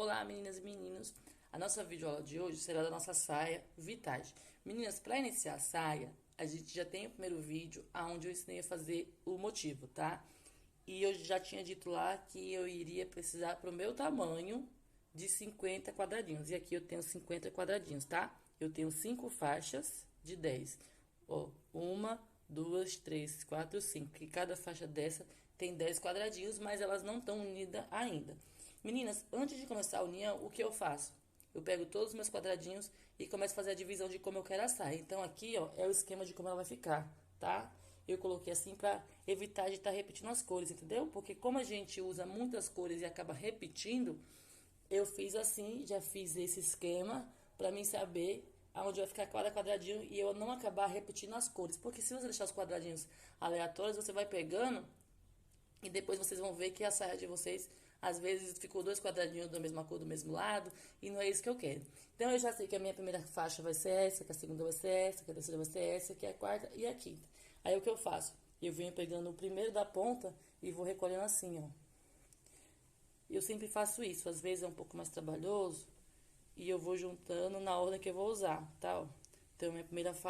Olá, meninas e meninos. A nossa videoaula de hoje será da nossa saia Vitage. Meninas, para iniciar a saia, a gente já tem o primeiro vídeo onde eu ensinei a fazer o motivo, tá? E eu já tinha dito lá que eu iria precisar para o meu tamanho de 50 quadradinhos. E aqui eu tenho 50 quadradinhos, tá? Eu tenho 5 faixas de 10. Ó, uma, duas, três, quatro, cinco. E cada faixa dessa tem 10 quadradinhos, mas elas não estão unidas ainda. Meninas, antes de começar a união, o que eu faço? Eu pego todos os meus quadradinhos e começo a fazer a divisão de como eu quero a saia. Então, aqui, ó, é o esquema de como ela vai ficar, tá? Eu coloquei assim pra evitar de estar repetindo as cores, entendeu? Porque como a gente usa muitas cores e acaba repetindo, eu fiz assim, já fiz esse esquema pra mim saber aonde vai ficar cada quadradinho e eu não acabar repetindo as cores. Porque se você deixar os quadradinhos aleatórios, você vai pegando e depois vocês vão ver que a saia de vocês, às vezes, ficou 2 quadradinhos da mesma cor do mesmo lado, e não é isso que eu quero. Então, eu já sei que a minha primeira faixa vai ser essa, que a segunda vai ser essa, que a terceira vai ser essa, que a quarta e a quinta. Aí, o que eu faço? Eu venho pegando o primeiro da ponta e vou recolhendo assim, ó. Eu sempre faço isso, às vezes é um pouco mais trabalhoso, e eu vou juntando na ordem que eu vou usar, tá? Então,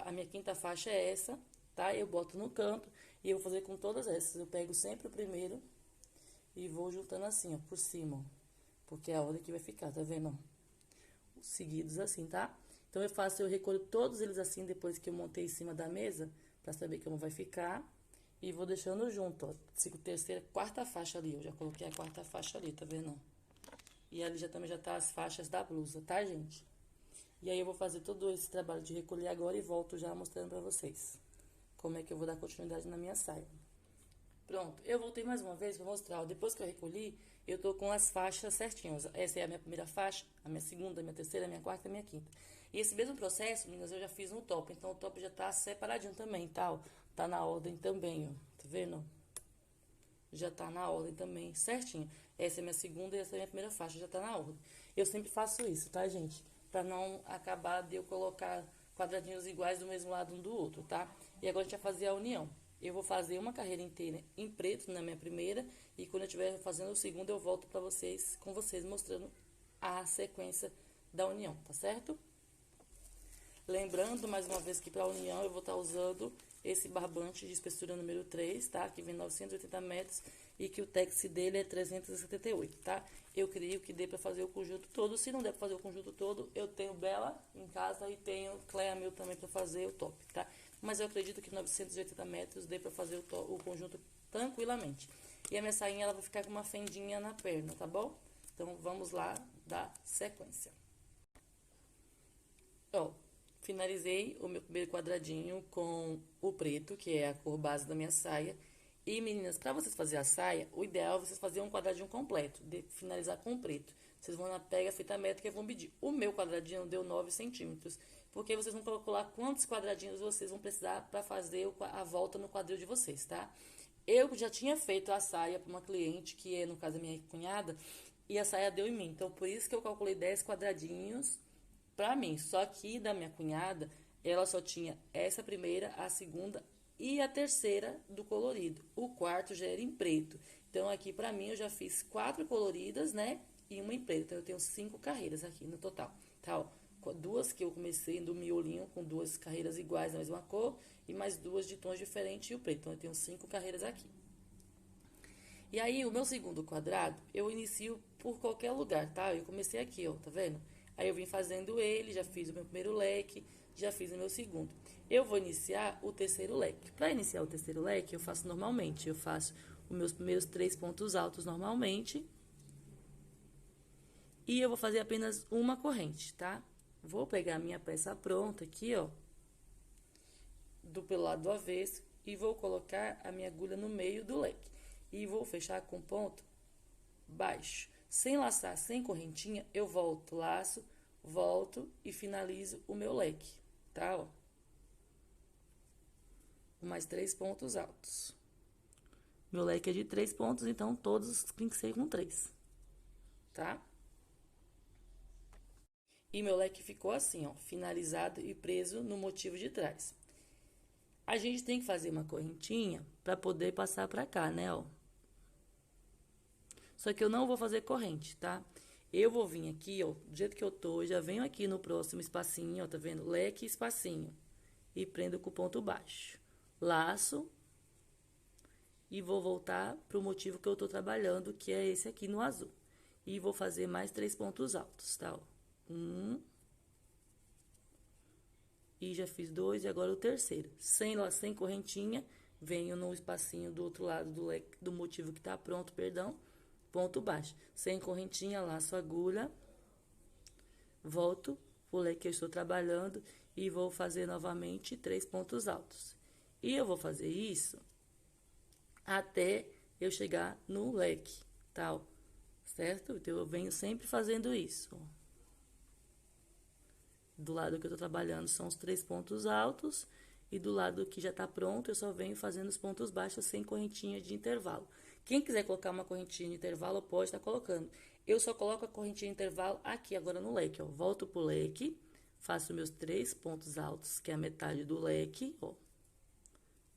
a minha quinta faixa é essa, tá? Eu boto no canto e eu vou fazer com todas essas. Eu pego sempre o primeiro e vou juntando assim, ó, por cima, ó, porque é a ordem que vai ficar, tá vendo, ó? Seguidos assim, tá? Então, eu recolho todos eles assim, depois que eu montei em cima da mesa, pra saber como vai ficar. E vou deixando junto, ó, terceira, quarta faixa ali, eu já coloquei a quarta faixa ali, tá vendo, ó? E ali também já tá as faixas da blusa, tá, gente? E aí eu vou fazer todo esse trabalho de recolher agora e volto já mostrando pra vocês como é que eu vou dar continuidade na minha saia. Pronto, eu voltei mais uma vez pra mostrar, ó, depois que eu recolhi, eu tô com as faixas certinhas. Essa é a minha primeira faixa, a minha segunda, a minha terceira, a minha quarta e a minha quinta. E esse mesmo processo, meninas, eu já fiz no top, então o top já tá separadinho também, tá? Ó, tá na ordem também, ó, tá vendo? Já tá na ordem também, certinho. Essa é a minha segunda e essa é a minha primeira faixa, já tá na ordem. Eu sempre faço isso, tá, gente? Pra não acabar de eu colocar quadradinhos iguais do mesmo lado um do outro, tá? E agora a gente vai fazer a união. Eu vou fazer uma carreira inteira em preto na minha primeira e quando eu estiver fazendo o segundo eu volto pra vocês, com vocês mostrando a sequência da união, tá certo? Lembrando, mais uma vez, que para a união eu vou estar usando esse barbante de espessura número 3, tá? Que vem 980 metros e que o tex dele é 378, tá? Eu creio que dê para fazer o conjunto todo. Se não der para fazer o conjunto todo, eu tenho Bela em casa e tenho Cleia Mil também para fazer o top, tá? Mas eu acredito que 980 metros dê para fazer o conjunto tranquilamente. E a minha sainha, ela vai ficar com uma fendinha na perna, tá bom? Então, vamos lá dar sequência. Ó, finalizei o meu primeiro quadradinho com o preto, que é a cor base da minha saia. E, meninas, para vocês fazerem a saia, o ideal é vocês fazerem um quadradinho completo, finalizar com o preto. Vocês vão na pega, fita métrica e vão medir. O meu quadradinho deu 9 centímetros, porque vocês vão calcular quantos quadradinhos vocês vão precisar para fazer a volta no quadril de vocês, tá? Eu já tinha feito a saia para uma cliente, que é, no caso, a minha cunhada, e a saia deu em mim. Então, por isso que eu calculei 10 quadradinhos pra mim. Só que da minha cunhada, ela só tinha essa primeira, a segunda e a terceira do colorido. O quarto já era em preto. Então, aqui pra mim, eu já fiz 4 coloridas, né? E uma em preto. Então, eu tenho 5 carreiras aqui no total. Tá, ó. Duas que eu comecei do miolinho com 2 carreiras iguais da mesma cor e mais 2 de tons diferentes e o preto. Então, eu tenho 5 carreiras aqui. E aí, o meu segundo quadrado, eu inicio por qualquer lugar, tá? Eu comecei aqui, ó, tá vendo? Aí eu vim fazendo ele, já fiz o meu primeiro leque, já fiz o meu segundo. Eu vou iniciar o terceiro leque. Para iniciar o terceiro leque, eu faço normalmente. Eu faço os meus primeiros 3 pontos altos normalmente. E eu vou fazer apenas uma corrente, tá? Vou pegar a minha peça pronta aqui, ó, pelo lado do avesso, e vou colocar a minha agulha no meio do leque. E vou fechar com ponto baixo. Sem laçar, sem correntinha, eu volto, laço, volto e finalizo o meu leque, tá? Ó. Com mais 3 pontos altos. Meu leque é de 3 pontos, então todos tem que ser com 3, tá? E meu leque ficou assim, ó, finalizado e preso no motivo de trás. A gente tem que fazer uma correntinha para poder passar para cá, né, ó. Só que eu não vou fazer corrente, tá? Eu vou vir aqui, ó, do jeito que eu tô, já venho aqui no próximo espacinho, ó, tá vendo? Leque, espacinho. E prendo com ponto baixo. Laço. E vou voltar pro motivo que eu tô trabalhando, que é esse aqui no azul. E vou fazer mais 3 pontos altos, tá? Ó. 1. E já fiz 2, e agora o terceiro. Sem correntinha, venho no espacinho do outro lado do leque, do motivo que tá pronto, perdão. Ponto baixo. Sem correntinha, laço a agulha. Volto pro leque que eu estou trabalhando e vou fazer novamente 3 pontos altos. E eu vou fazer isso até eu chegar no leque, tal, certo? Então, eu venho sempre fazendo isso. Do lado que eu tô trabalhando são os 3 pontos altos, e do lado que já tá pronto, eu só venho fazendo os pontos baixos sem correntinha de intervalo. Quem quiser colocar uma correntinha de intervalo, pode estar colocando. Eu só coloco a correntinha de intervalo aqui, agora no leque, ó. Volto pro leque, faço meus 3 pontos altos, que é a metade do leque, ó.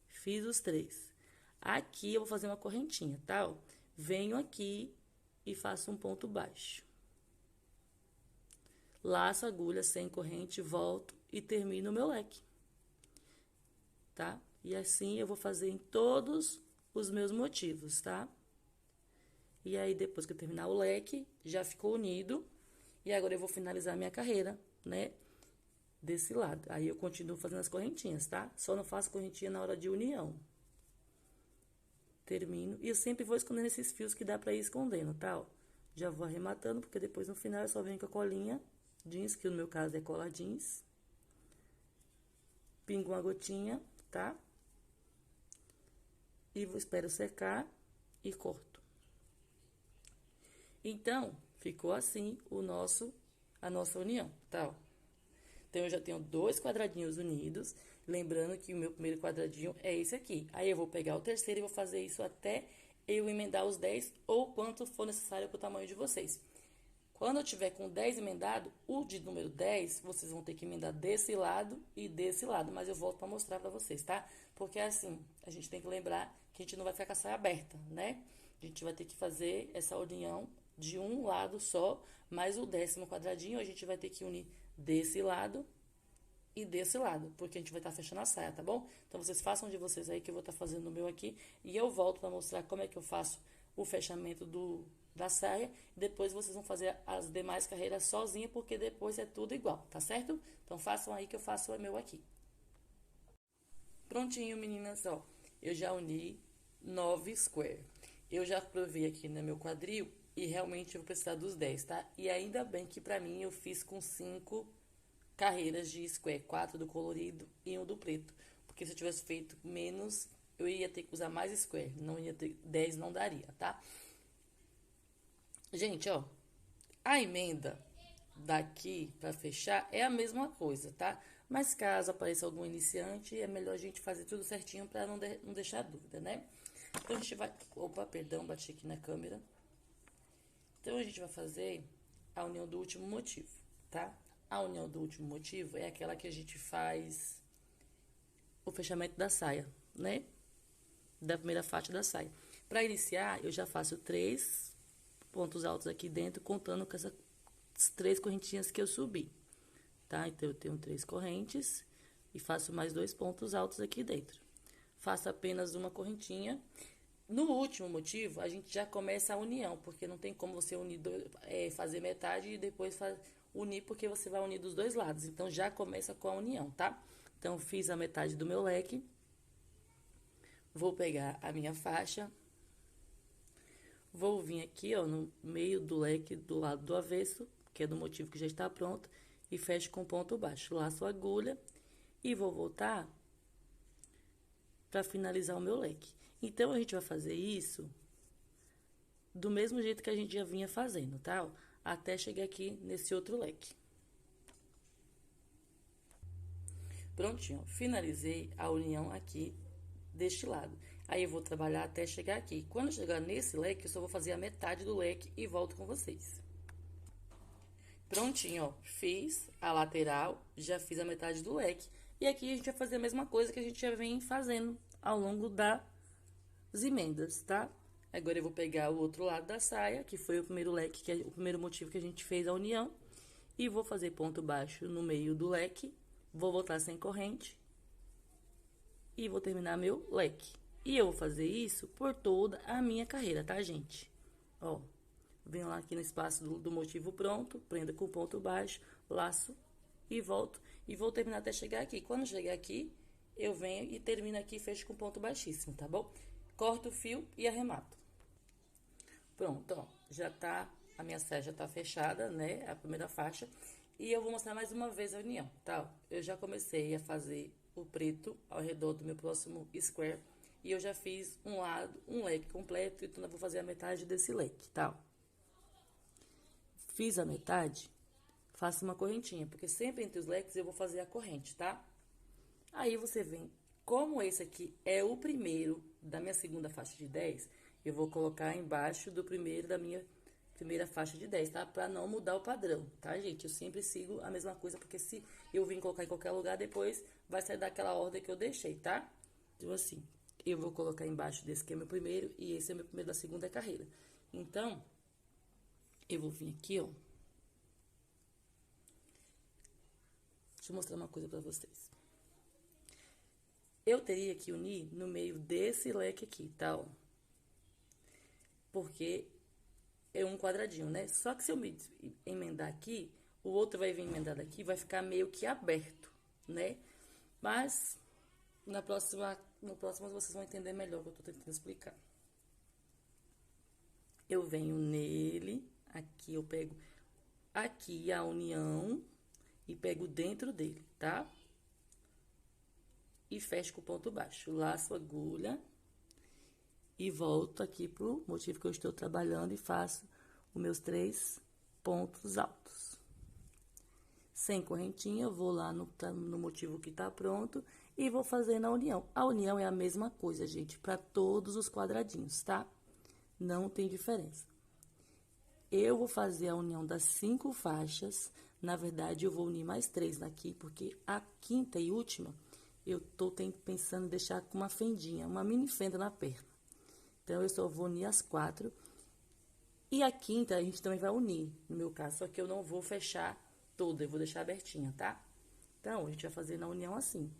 Fiz os 3. Aqui eu vou fazer uma correntinha, tá? Ó. Venho aqui e faço um ponto baixo. Laço a agulha sem corrente, volto e termino o meu leque. Tá? E assim eu vou fazer em todos os meus motivos, tá? E aí, depois que eu terminar o leque, já ficou unido. E agora eu vou finalizar minha carreira, né? Desse lado. Aí eu continuo fazendo as correntinhas, tá? Só não faço correntinha na hora de união. Termino. E eu sempre vou escondendo esses fios que dá pra ir escondendo, tá? Ó, já vou arrematando, porque depois no final eu só venho com a colinha jeans, que no meu caso é cola jeans. Pingo uma gotinha, tá? E espero secar e corto. Então, ficou assim a nossa união, tá? Ó. Então, eu já tenho 2 quadradinhos unidos. Lembrando que o meu primeiro quadradinho é esse aqui. Aí, eu vou pegar o terceiro e vou fazer isso até eu emendar os 10 ou quanto for necessário pro tamanho de vocês. Quando eu tiver com 10 emendado, o de número 10, vocês vão ter que emendar desse lado e desse lado. Mas eu volto pra mostrar pra vocês, tá? Porque assim, a gente tem que lembrar que a gente não vai ficar com a saia aberta, né? A gente vai ter que fazer essa união de um lado só, mais o 10º quadradinho, a gente vai ter que unir desse lado e desse lado, porque a gente vai estar fechando a saia, tá bom? Então, vocês façam de vocês aí, que eu vou estar fazendo o meu aqui, e eu volto pra mostrar como é que eu faço o fechamento da saia, e depois vocês vão fazer as demais carreiras sozinha, porque depois é tudo igual, tá certo? Então, façam aí que eu faço o meu aqui. Prontinho, meninas, ó, eu já uni 9 square. Eu já provei aqui no meu quadril, e realmente eu vou precisar dos 10, tá? E ainda bem que pra mim eu fiz com 5 carreiras de square, 4 do colorido e 1 do preto. Porque se eu tivesse feito menos, eu ia ter que usar mais square. Não ia ter 10, não daria, tá? Gente, ó, a emenda daqui pra fechar é a mesma coisa, tá? Mas caso apareça algum iniciante, é melhor a gente fazer tudo certinho pra não deixar dúvida, né? Então, a gente vai... Opa, perdão, bati aqui na câmera. Então, a gente vai fazer a união do último motivo, tá? A união do último motivo é aquela que a gente faz o fechamento da saia, né? Da primeira faixa da saia. Para iniciar, eu já faço 3 pontos altos aqui dentro, contando com essas 3 correntinhas que eu subi, tá? Então, eu tenho 3 correntes e faço mais 2 pontos altos aqui dentro. Faço apenas uma correntinha. No último motivo, a gente já começa a união, porque não tem como você unir fazer metade e depois unir, porque você vai unir dos dois lados. Então, já começa com a união, tá? Então, fiz a metade do meu leque. Vou pegar a minha faixa. Vou vir aqui, ó, no meio do leque, do lado do avesso, que é do motivo que já está pronto, e fecho com ponto baixo. Laço a agulha e vou voltar para finalizar o meu leque. Então, a gente vai fazer isso do mesmo jeito que a gente já vinha fazendo, tá? Até chegar aqui nesse outro leque. Prontinho, finalizei a união aqui deste lado. Aí, eu vou trabalhar até chegar aqui. Quando eu chegar nesse leque, eu só vou fazer a metade do leque e volto com vocês. Prontinho, ó, fiz a lateral, já fiz a metade do leque. E aqui a gente vai fazer a mesma coisa que a gente já vem fazendo ao longo das emendas, tá? Agora eu vou pegar o outro lado da saia, que foi o primeiro leque, que é o primeiro motivo que a gente fez a união. E vou fazer ponto baixo no meio do leque. Vou voltar sem corrente. E vou terminar meu leque. E eu vou fazer isso por toda a minha carreira, tá, gente? Ó, venho lá aqui no espaço do motivo pronto, prendo com ponto baixo, laço e volto. E vou terminar até chegar aqui. Quando chegar aqui, eu venho e termino aqui e fecho com ponto baixíssimo, tá bom? Corto o fio e arremato. Pronto, ó, a minha saia já tá fechada, né, a primeira faixa. E eu vou mostrar mais uma vez a união, tá? Eu já comecei a fazer o preto ao redor do meu próximo square. E eu já fiz um leque completo, então eu vou fazer a metade desse leque, tá? Fiz a metade, faço uma correntinha, porque sempre entre os leques eu vou fazer a corrente, tá? Aí você vem, como esse aqui é o primeiro da minha segunda faixa de 10, eu vou colocar embaixo do primeiro da minha primeira faixa de 10, tá? Pra não mudar o padrão, tá, gente? Eu sempre sigo a mesma coisa, porque se eu vim colocar em qualquer lugar, depois vai sair daquela ordem que eu deixei, tá? Então, assim, eu vou colocar embaixo desse que é meu primeiro e esse é meu primeiro da segunda carreira. Então, eu vou vir aqui, ó. Deixa eu mostrar uma coisa pra vocês. Eu teria que unir no meio desse leque aqui, tá, ó? Porque é um quadradinho, né? Só que se eu me emendar aqui, o outro vai vir emendado aqui, vai ficar meio que aberto, né? Mas, no próximo vocês vão entender melhor o que eu tô tentando explicar. Eu venho nele, aqui eu pego aqui a união e pego dentro dele, tá? E fecho com ponto baixo. Laço a agulha e volto aqui pro motivo que eu estou trabalhando e faço os meus 3 pontos altos. Sem correntinha, eu vou lá no motivo que tá pronto e vou fazendo a união. A união é a mesma coisa, gente, para todos os quadradinhos, tá? Não tem diferença. Eu vou fazer a união das 5 faixas. Na verdade, eu vou unir mais 3 daqui, porque a quinta e última, eu tô pensando em deixar com uma fendinha, uma mini fenda na perna. Então, eu só vou unir as 4. E a quinta, a gente também vai unir, no meu caso, só que eu não vou fechar toda, eu vou deixar abertinha, tá? Então, a gente vai fazer na união assim.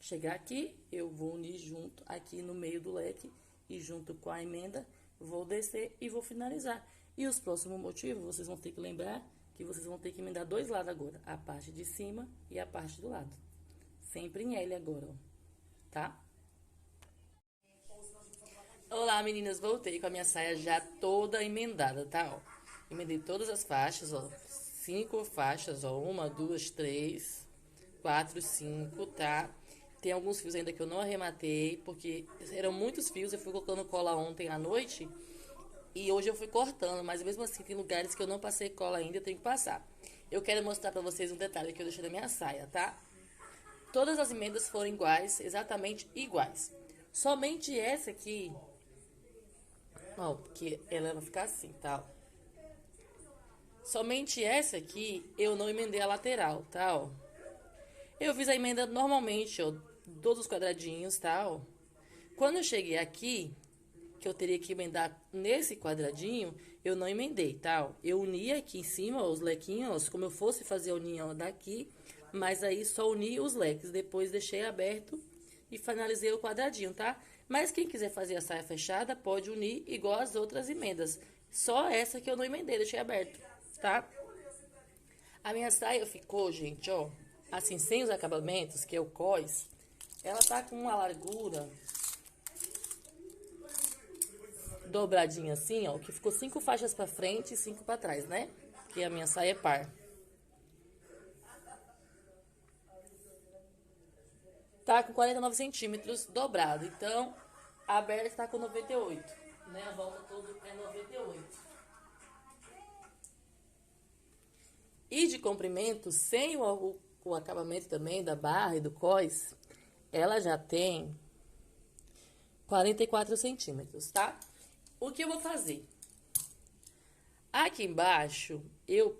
Chegar aqui, eu vou unir junto aqui no meio do leque e junto com a emenda, vou descer e vou finalizar. E os próximos motivos, vocês vão ter que lembrar que vocês vão ter que emendar 2 lados agora, a parte de cima e a parte do lado. Sempre em L agora, ó, tá? Olá, meninas, voltei com a minha saia já toda emendada, tá, ó? Emendei todas as faixas, ó, 5 faixas, ó, 1, 2, 3, 4, 5, tá? Tem alguns fios ainda que eu não arrematei, porque eram muitos fios, eu fui colocando cola ontem à noite, e hoje eu fui cortando, mas mesmo assim tem lugares que eu não passei cola ainda, eu tenho que passar. Eu quero mostrar pra vocês um detalhe que eu deixei na minha saia, tá? Todas as emendas foram iguais, exatamente iguais. Somente essa aqui, ó, porque ela vai ficar assim, tá? Somente essa aqui, eu não emendei a lateral, tá, ó? Eu fiz a emenda normalmente, ó, todos os quadradinhos, tá, ó? Quando eu cheguei aqui, que eu teria que emendar nesse quadradinho, eu não emendei, tá, ó? Eu uni aqui em cima, ó, os lequinhos, como eu fosse fazer a união daqui, mas aí só uni os leques, depois deixei aberto e finalizei o quadradinho, tá? Mas quem quiser fazer a saia fechada, pode unir igual as outras emendas. Só essa que eu não emendei, deixei aberto, tá? A minha saia ficou, gente, ó, assim, sem os acabamentos, que é o cós, ela tá com uma largura dobradinha assim, ó, que ficou 5 faixas pra frente e 5 pra trás, né? Que a minha saia é par. Tá com 49 centímetros dobrado, então a aberta tá com 98, né? A volta toda é 98. E de comprimento, sem o acabamento também da barra e do cós, ela já tem 44 centímetros, tá? O que eu vou fazer? Aqui embaixo, eu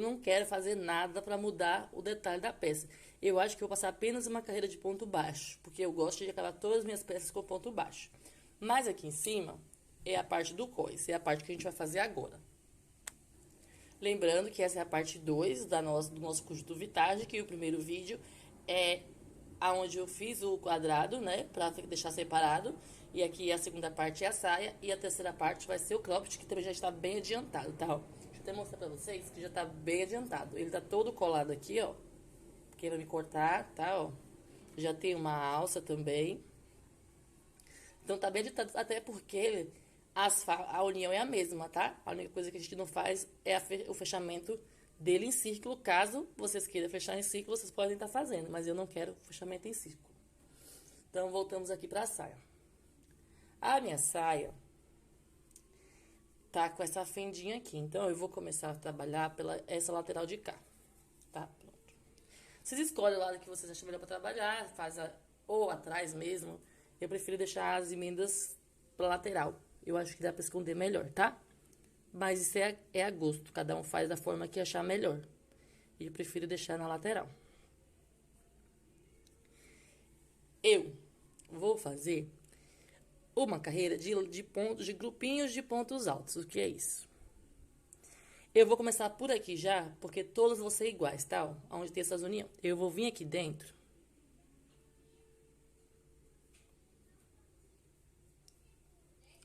não quero fazer nada para mudar o detalhe da peça. Eu acho que eu vou passar apenas uma carreira de ponto baixo, porque eu gosto de acabar todas as minhas peças com ponto baixo. Mas aqui em cima é a parte do cois, é a parte que a gente vai fazer agora. Lembrando que essa é a parte 2 do nosso curso do Vitage, que o primeiro vídeo é aonde eu fiz o quadrado, né, pra deixar separado. E aqui a segunda parte é a saia e a terceira parte vai ser o cropped, que também já está bem adiantado, tá? Ó. Deixa eu até mostrar pra vocês que já tá bem adiantado. Ele tá todo colado aqui, ó. Quem vai me cortar, tá, ó. Já tem uma alça também. Então tá bem adiantado, até porque a união é a mesma, tá? A única coisa que a gente não faz é o fechamento dele em círculo. Caso vocês queiram fechar em círculo, vocês podem estar fazendo, mas eu não quero fechamento em círculo. Então, voltamos aqui pra saia. A minha saia tá com essa fendinha aqui, então eu vou começar a trabalhar pela essa lateral de cá, tá? Pronto. Vocês escolhem o lado que vocês acham melhor pra trabalhar, ou atrás mesmo. Eu prefiro deixar as emendas pra lateral. Eu acho que dá pra esconder melhor, tá? Mas isso é a gosto, cada um faz da forma que achar melhor. E eu prefiro deixar na lateral. Eu vou fazer uma carreira de pontos, de grupinhos de pontos altos. O que é isso? Eu vou começar por aqui já, porque todos vão ser iguais, tá? Onde tem essas uniões. Eu vou vir aqui dentro.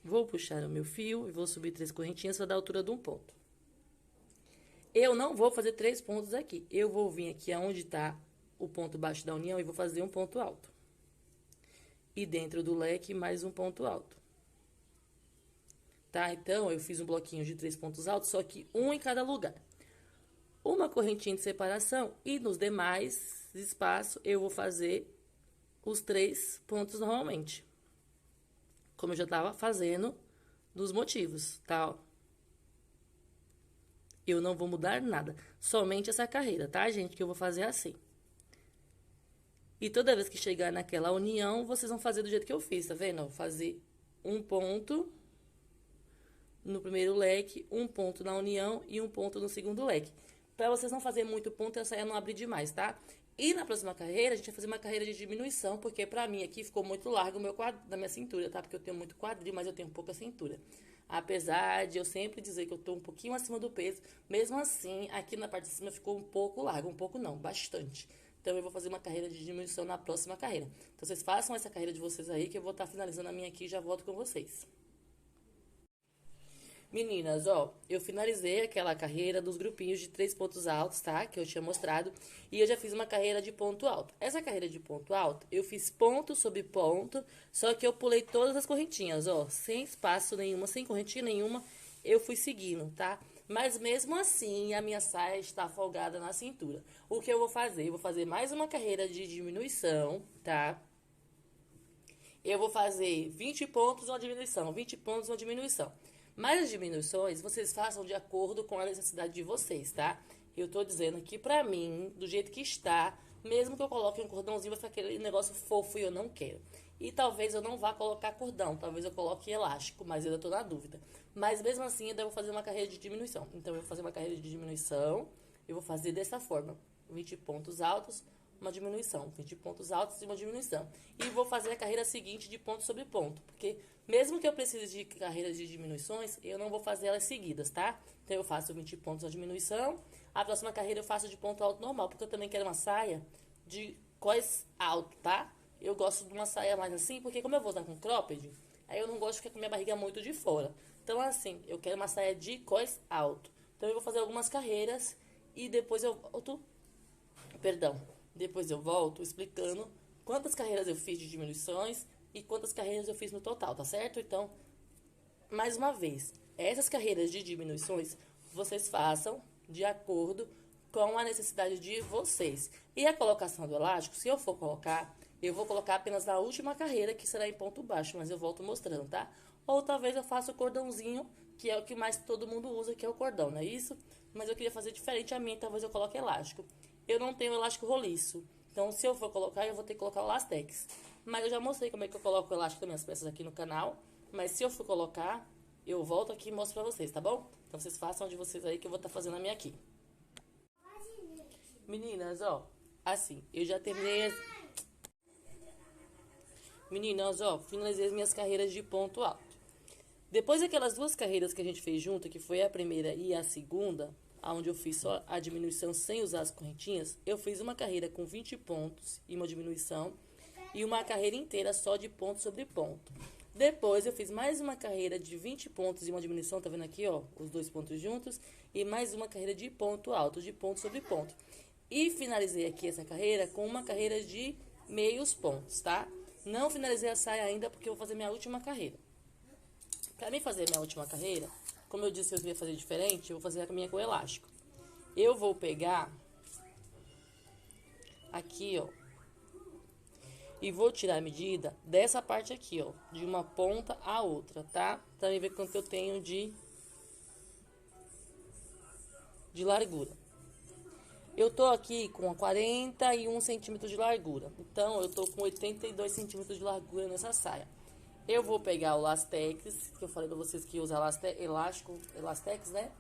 Vou puxar o meu fio e vou subir 3 correntinhas para dar a altura de um ponto. Eu não vou fazer 3 pontos aqui. Eu vou vir aqui aonde está o ponto baixo da união e vou fazer um ponto alto. E dentro do leque, mais um ponto alto. Tá? Então, eu fiz um bloquinho de 3 pontos altos, só que um em cada lugar. Uma correntinha de separação e nos demais espaços eu vou fazer os 3 pontos normalmente. Como eu já estava fazendo dos motivos, tá? Eu não vou mudar nada, somente essa carreira, tá, gente? Que eu vou fazer assim. E toda vez que chegar naquela união, vocês vão fazer do jeito que eu fiz, tá vendo? Fazer um ponto no primeiro leque, um ponto na união e um ponto no segundo leque. Pra vocês não fazerem muito ponto, essa saia não abrir demais, tá? E na próxima carreira, a gente vai fazer uma carreira de diminuição, porque pra mim aqui ficou muito largo o meu quadril, da minha cintura, tá? Porque eu tenho muito quadril, mas eu tenho pouca cintura. Apesar de eu sempre dizer que eu tô um pouquinho acima do peso, mesmo assim, aqui na parte de cima ficou um pouco largo, um pouco não, bastante. Então, eu vou fazer uma carreira de diminuição na próxima carreira. Então, vocês façam essa carreira de vocês aí, que eu vou estar finalizando a minha aqui e já volto com vocês. Meninas, ó, eu finalizei aquela carreira dos grupinhos de 3 pontos altos, tá? Que eu tinha mostrado. E eu já fiz uma carreira de ponto alto. Essa carreira de ponto alto, eu fiz ponto sobre ponto, só que eu pulei todas as correntinhas, ó. Sem espaço nenhuma, sem correntinha nenhuma, eu fui seguindo, tá? Mas mesmo assim, a minha saia está folgada na cintura. O que eu vou fazer? Eu vou fazer mais uma carreira de diminuição, tá? Eu vou fazer 20 pontos, uma diminuição, 20 pontos, uma diminuição. Mas as diminuições, vocês façam de acordo com a necessidade de vocês, tá? Eu tô dizendo que pra mim, do jeito que está, mesmo que eu coloque um cordãozinho, vai ficar aquele negócio fofo e eu não quero. E talvez eu não vá colocar cordão, talvez eu coloque elástico, mas eu ainda tô na dúvida. Mas mesmo assim, eu devo fazer uma carreira de diminuição. Então, eu vou fazer uma carreira de diminuição, eu vou fazer dessa forma. 20 pontos altos, uma diminuição. 20 pontos altos e uma diminuição. E vou fazer a carreira seguinte de ponto sobre ponto, porque mesmo que eu precise de carreiras de diminuições, eu não vou fazer elas seguidas, tá? Então, eu faço 20 pontos na diminuição. A próxima carreira eu faço de ponto alto normal, porque eu também quero uma saia de cós alto, tá? Eu gosto de uma saia mais assim, porque como eu vou usar com cropped, aí eu não gosto de ficar com minha barriga muito de fora. Então, assim, eu quero uma saia de cós alto. Então, eu vou fazer algumas carreiras e depois eu volto... Perdão. Depois eu volto explicando quantas carreiras eu fiz de diminuições e quantas carreiras eu fiz no total, tá certo? Então, mais uma vez, essas carreiras de diminuições vocês façam de acordo com a necessidade de vocês. E a colocação do elástico, se eu for colocar, eu vou colocar apenas na última carreira, que será em ponto baixo, mas eu volto mostrando, tá? Ou talvez eu faça o cordãozinho, que é o que mais todo mundo usa, que é o cordão, não é isso? Mas eu queria fazer diferente a mim, talvez eu coloque elástico. Eu não tenho elástico roliço, então se eu for colocar, eu vou ter que colocar o lastex. Mas eu já mostrei como é que eu coloco o elástico das minhas peças aqui no canal. Mas se eu for colocar, eu volto aqui e mostro pra vocês, tá bom? Então vocês façam de vocês aí que eu vou estar fazendo a minha aqui. Meninas, ó, assim, eu já terminei... Meninas, ó, finalizei as minhas carreiras de ponto alto. Depois daquelas duas carreiras que a gente fez junto, que foi a primeira e a segunda, onde eu fiz só a diminuição sem usar as correntinhas, eu fiz uma carreira com 20 pontos e uma diminuição, e uma carreira inteira só de ponto sobre ponto. Depois eu fiz mais uma carreira de 20 pontos e uma diminuição, tá vendo aqui, ó, os dois pontos juntos, e mais uma carreira de ponto alto, de ponto sobre ponto. E finalizei aqui essa carreira com uma carreira de meios pontos, tá? Não finalizei a saia ainda porque eu vou fazer minha última carreira. Para mim fazer minha última carreira, como eu disse que eu queria fazer diferente, eu vou fazer a minha com elástico. Eu vou pegar aqui, ó, e vou tirar a medida dessa parte aqui, ó, de uma ponta a outra, tá? Pra mim ver quanto eu tenho de largura. Eu tô aqui com 41 centímetros de largura, então eu tô com 82 centímetros de largura nessa saia. Eu vou pegar o Lastex, que eu falei pra vocês que usa Elastex, né?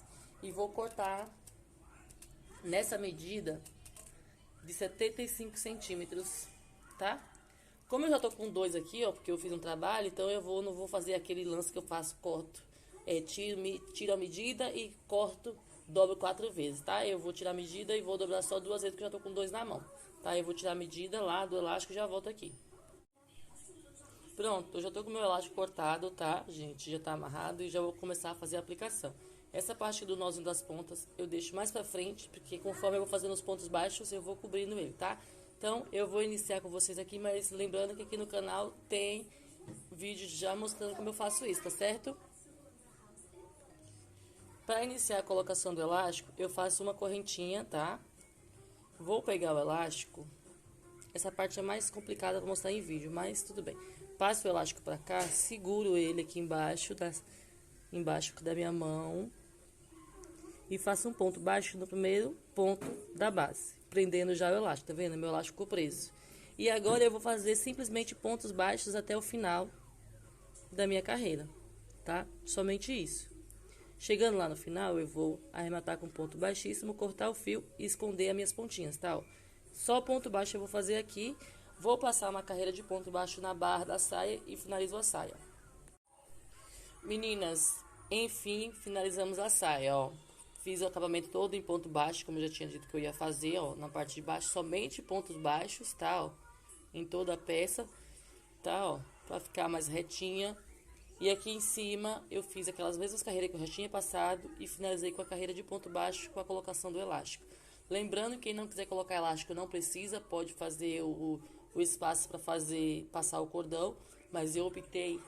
E vou cortar nessa medida de 75 centímetros, tá? Como eu já tô com dois aqui, ó, porque eu fiz um trabalho, então não vou fazer aquele lance que eu faço, corto, tiro a medida e corto, dobro 4 vezes, tá? Eu vou tirar a medida e vou dobrar só 2 vezes, porque eu já tô com 2 na mão, tá? Eu vou tirar a medida lá do elástico e já volto aqui. Pronto, eu já tô com o meu elástico cortado, tá, gente? Já tá amarrado e já vou começar a fazer a aplicação. Essa parte do nozinho das pontas eu deixo mais pra frente, porque conforme eu vou fazendo os pontos baixos, eu vou cobrindo ele, tá? Então, eu vou iniciar com vocês aqui, mas lembrando que aqui no canal tem vídeo já mostrando como eu faço isso, tá certo? Para iniciar a colocação do elástico, eu faço uma correntinha, tá? Vou pegar o elástico. Essa parte é mais complicada para mostrar em vídeo, mas tudo bem. Passo o elástico para cá, seguro ele aqui embaixo da minha mão. E faço um ponto baixo no primeiro ponto da base, prendendo já o elástico, tá vendo? Meu elástico ficou preso. E agora eu vou fazer simplesmente pontos baixos até o final da minha carreira, tá? Somente isso. Chegando lá no final, eu vou arrematar com ponto baixíssimo, cortar o fio e esconder as minhas pontinhas, tá? Ó. Só ponto baixo eu vou fazer aqui. Vou passar uma carreira de ponto baixo na barra da saia e finalizo a saia. Meninas, enfim, finalizamos a saia, ó. Fiz o acabamento todo em ponto baixo, como eu já tinha dito que eu ia fazer, ó. Na parte de baixo, somente pontos baixos, tá, ó. Em toda a peça, tá, ó. Pra ficar mais retinha. E aqui em cima, eu fiz aquelas mesmas carreiras que eu já tinha passado e finalizei com a carreira de ponto baixo com a colocação do elástico. Lembrando, quem não quiser colocar elástico não precisa, pode fazer o espaço para passar o cordão, mas eu optei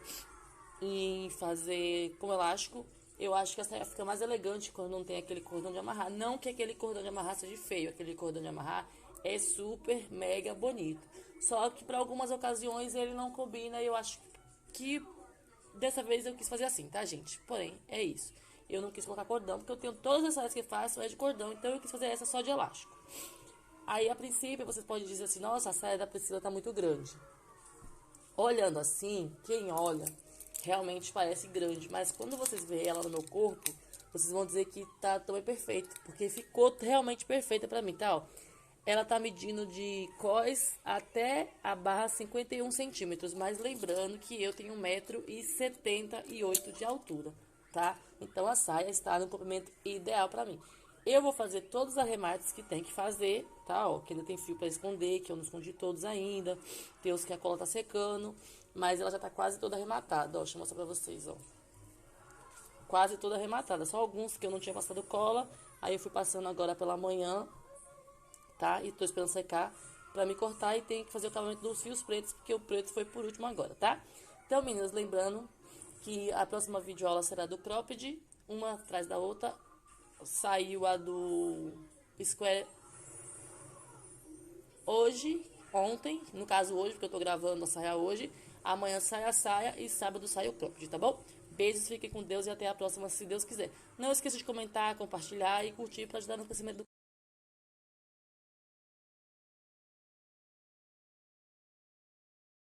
em fazer com elástico. Eu acho que a saia fica mais elegante quando não tem aquele cordão de amarrar. Não que aquele cordão de amarrar seja feio, aquele cordão de amarrar é super, mega bonito. Só que para algumas ocasiões ele não combina e eu acho que dessa vez eu quis fazer assim, tá, gente? Porém, é isso. Eu não quis colocar cordão, porque eu tenho todas as saias que eu faço é de cordão, então eu quis fazer essa só de elástico. Aí, a princípio, vocês podem dizer assim, nossa, a saia da Priscila tá muito grande. Olhando assim, quem olha, realmente parece grande, mas quando vocês verem ela no meu corpo, vocês vão dizer que tá também perfeito, porque ficou realmente perfeita pra mim, tá, ó. Ela tá medindo de cós até a barra 51 centímetros, mas lembrando que eu tenho 1,78 m de altura, tá? Então a saia está no comprimento ideal pra mim. Eu vou fazer todos os arremates que tem que fazer, tá? Ó, que ainda tem fio pra esconder, que eu não escondi todos ainda. Tem os que a cola tá secando, mas ela já tá quase toda arrematada, ó. Deixa eu mostrar pra vocês, ó. Quase toda arrematada, só alguns que eu não tinha passado cola. Aí eu fui passando agora pela manhã, tá? E tô esperando secar pra me cortar e tem que fazer o acabamento dos fios pretos, porque o preto foi por último agora, tá? Então, meninas, lembrando que a próxima videoaula será do cropped, uma atrás da outra. Saiu a do square ontem, no caso hoje, porque eu tô gravando a saia hoje. Amanhã sai a saia e sábado sai o cropped, tá bom? Beijos, fiquem com Deus e até a próxima, se Deus quiser. Não esqueça de comentar, compartilhar e curtir para ajudar no crescimento do